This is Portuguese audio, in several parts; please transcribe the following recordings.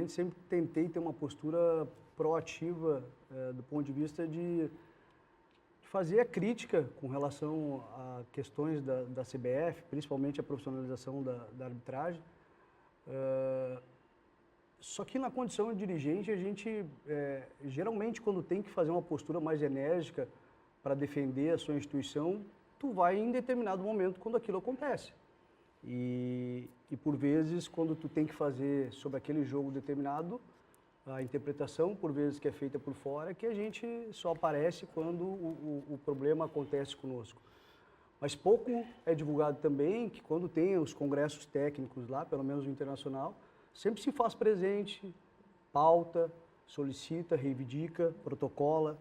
particularmente, sempre tentei ter uma postura proativa do ponto de vista de fazer a crítica com relação a questões da CBF, principalmente a profissionalização da arbitragem. Só que na condição de dirigente, a gente, geralmente, quando tem que fazer uma postura mais enérgica para defender a sua instituição, tu vai em determinado momento quando aquilo acontece. E por vezes, quando tu tem que fazer sobre aquele jogo determinado, a interpretação, por vezes, que é feita por fora, é que a gente só aparece quando o problema acontece conosco. Mas pouco é divulgado também que quando tem os congressos técnicos lá, pelo menos o internacional, sempre se faz presente, pauta, solicita, reivindica, protocola.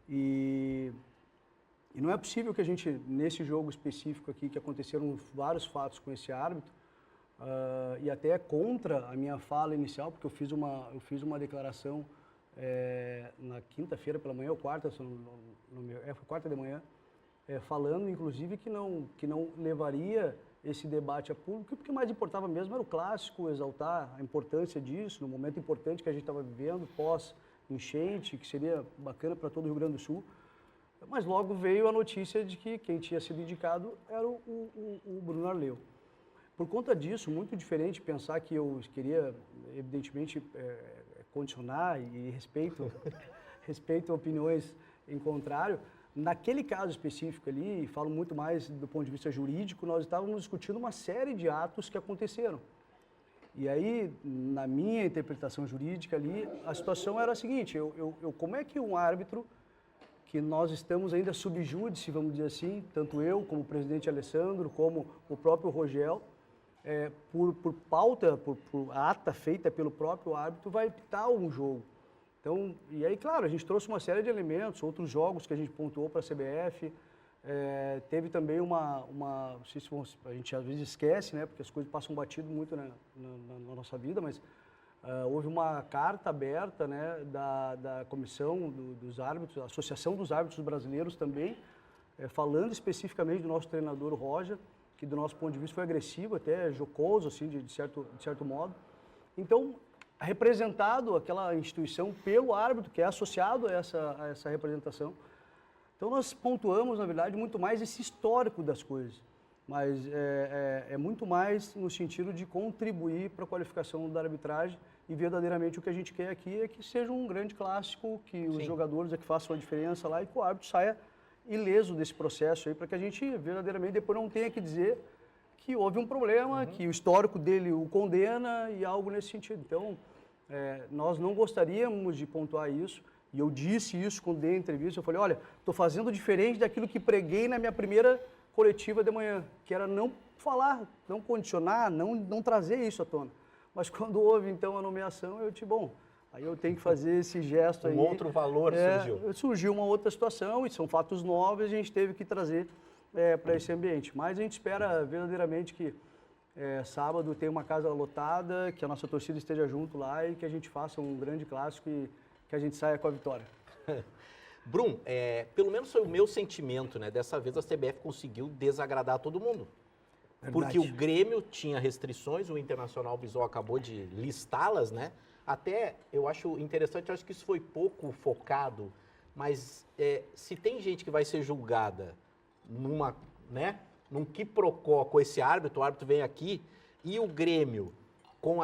E não é possível que a gente, nesse jogo específico aqui, que aconteceram vários fatos com esse árbitro, e até contra a minha fala inicial, porque eu fiz uma declaração na quinta-feira pela manhã, ou quarta, foi quarta de manhã, falando inclusive que não levaria esse debate a público, porque o mais importava mesmo era o clássico, exaltar a importância disso, no momento importante que a gente estava vivendo, pós-enchente, que seria bacana para todo o Rio Grande do Sul. Mas logo veio a notícia de que quem tinha sido indicado era o Bruno Arleu. Por conta disso, muito diferente pensar que eu queria, evidentemente, condicionar e respeito opiniões em contrário. Naquele caso específico ali, falo muito mais do ponto de vista jurídico, nós estávamos discutindo uma série de atos que aconteceram. E aí, na minha interpretação jurídica ali, a situação era a seguinte, como é que um árbitro, que nós estamos ainda sub júdice, vamos dizer assim, tanto eu como o presidente Alessandro, como o próprio Rogel, por pauta, por ata feita pelo próprio árbitro, vai pitar um jogo. Então, e aí, claro, a gente trouxe uma série de elementos, outros jogos que a gente pontuou para a CBF, teve também não sei se a gente às vezes esquece, né, porque as coisas passam batido muito na nossa vida, mas houve uma carta aberta, né, da comissão dos árbitros, a Associação dos Árbitros Brasileiros também, falando especificamente do nosso treinador Roger, que do nosso ponto de vista foi agressivo, até jocoso, assim, de certo modo. Então, representado aquela instituição pelo árbitro, que é associado a essa representação. Então, nós pontuamos, na verdade, muito mais esse histórico das coisas, mas é muito mais no sentido de contribuir para a qualificação da arbitragem e verdadeiramente o que a gente quer aqui é que seja um grande clássico, que os jogadores que façam a diferença lá e que o árbitro saia ileso desse processo aí, para que a gente verdadeiramente depois não tenha que dizer que houve um problema, que o histórico dele o condena e algo nesse sentido. Então, nós não gostaríamos de pontuar isso, e eu disse isso quando dei a entrevista, eu falei, olha, estou fazendo diferente daquilo que preguei na minha primeira coletiva de manhã, que era não falar, não condicionar, não trazer isso à tona. Mas quando houve, então, a nomeação, eu disse, bom, aí eu tenho que fazer esse gesto aí. Um outro valor surgiu. Surgiu uma outra situação, e são fatos novos, a gente teve que trazer para esse ambiente. Mas a gente espera verdadeiramente que sábado tenha uma casa lotada, que a nossa torcida esteja junto lá e que a gente faça um grande clássico e que a gente saia com a vitória. Brum, pelo menos foi o meu sentimento, né? Dessa vez a CBF conseguiu desagradar todo mundo. Verdade. Porque o Grêmio tinha restrições, o Internacional Visual acabou de listá-las, né? Até eu acho interessante, eu acho que isso foi pouco focado, mas se tem gente que vai ser julgada num quiprocó com esse árbitro, o árbitro vem aqui, e o Grêmio com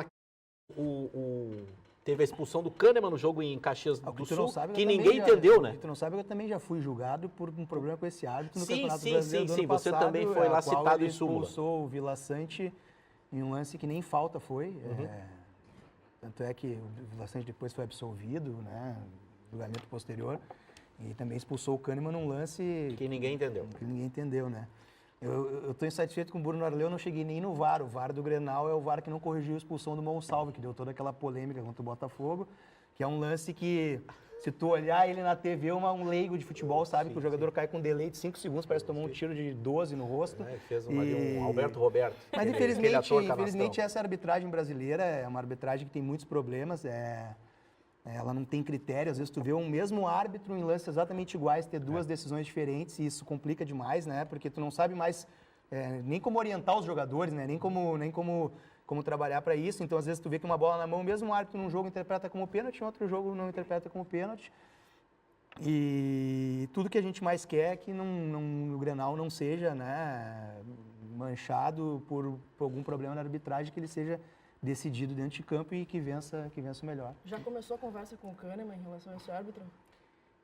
teve a expulsão do Kahneman no jogo em Caxias do Sul, que ninguém entendeu, né? Tu não sabe que eu também já fui julgado por um problema com esse árbitro no Campeonato Brasileiro do ano passado. Você também foi lá citado em súmula. Ele expulsou o Vila Sante em um lance que nem falta foi. Tanto é que o Vila Sante depois foi absolvido, né? Julgamento posterior. E também expulsou o Kahneman num lance... Que ninguém entendeu. Que ninguém entendeu, né? Eu estou insatisfeito com o Bruno Arleu, não cheguei nem no VAR. O VAR do Grenal é o VAR que não corrigiu a expulsão do Monsalve, que deu toda aquela polêmica contra o Botafogo, que é um lance que, se tu olhar ele na TV, um leigo de futebol sabe que o jogador cai com um delay de 5 segundos, parece tomar um tiro de 12 no rosto. Fez um Alberto Roberto. Mas infelizmente essa arbitragem brasileira é uma arbitragem que tem muitos problemas, ela não tem critério, às vezes tu vê um mesmo árbitro em lances exatamente iguais ter duas decisões diferentes e isso complica demais, né? Porque tu não sabe mais nem como orientar os jogadores, né? Nem como como trabalhar para isso. Então, às vezes, tu vê que uma bola na mão, mesmo o árbitro num jogo interpreta como pênalti, em outro jogo não interpreta como pênalti. E tudo que a gente mais quer é que no Grenal não seja, né, manchado por algum problema na arbitragem, que ele seja decidido dentro de campo e que vença o melhor. Já começou a conversa com o Kahneman em relação a esse árbitro?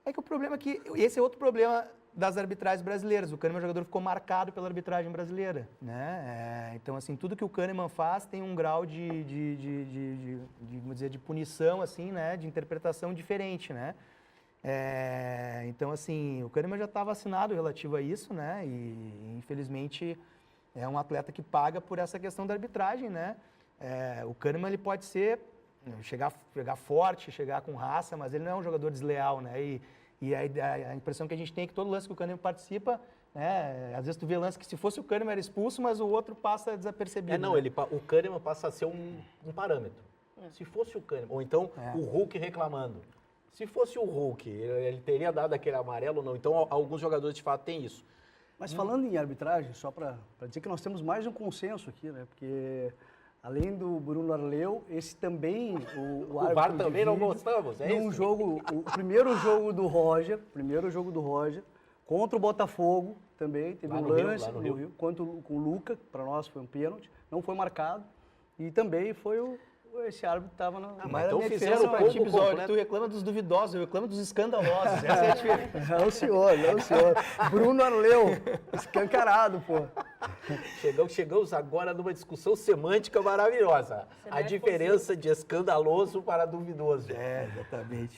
É que o problema é que esse é outro problema das arbitragens brasileiras. O Kahneman, jogador, ficou marcado pela arbitragem brasileira, né? Então, assim, tudo que o Kahneman faz tem um grau vamos dizer, de punição, assim, né? De interpretação diferente, né? Então, assim, o Kahneman já está vacinado relativo a isso, né? E, infelizmente, é um atleta que paga por essa questão da arbitragem, né? O Kahneman, ele pode chegar forte, chegar com raça, mas ele não é um jogador desleal, né? E a impressão que a gente tem é que todo lance que o Kahneman participa, né? Às vezes tu vê lance que se fosse o Kahneman era expulso, mas o outro passa desapercebido. Né? O Kahneman passa a ser um parâmetro. Se fosse o Kahneman, ou então o Hulk reclamando. Se fosse o Hulk, ele teria dado aquele amarelo ou não? Então, alguns jogadores de fato têm isso. Mas falando em arbitragem, só para dizer que nós temos mais um consenso aqui, né? Porque além do Bruno Arleu, esse também, o O VAR árbitro também de não vídeo, gostamos, é num isso? jogo, o primeiro jogo do Roger, contra o Botafogo também, teve Lá um no Rio, lance lá no no Rio. Rio, quanto com o Luca, para nós foi um pênalti, não foi marcado, e também foi esse árbitro estava na... Mas Então a minha fizeram defesa o pra combo ti, Bisol, é que completo. tu reclama dos duvidosos, eu reclamo dos escandalosos. Essa é a diferença. Não, senhor, não, senhor. Bruno Arleu, escancarado, pô. Chegamos agora numa discussão semântica maravilhosa. A CBF diferença de escandaloso para duvidoso. Exatamente.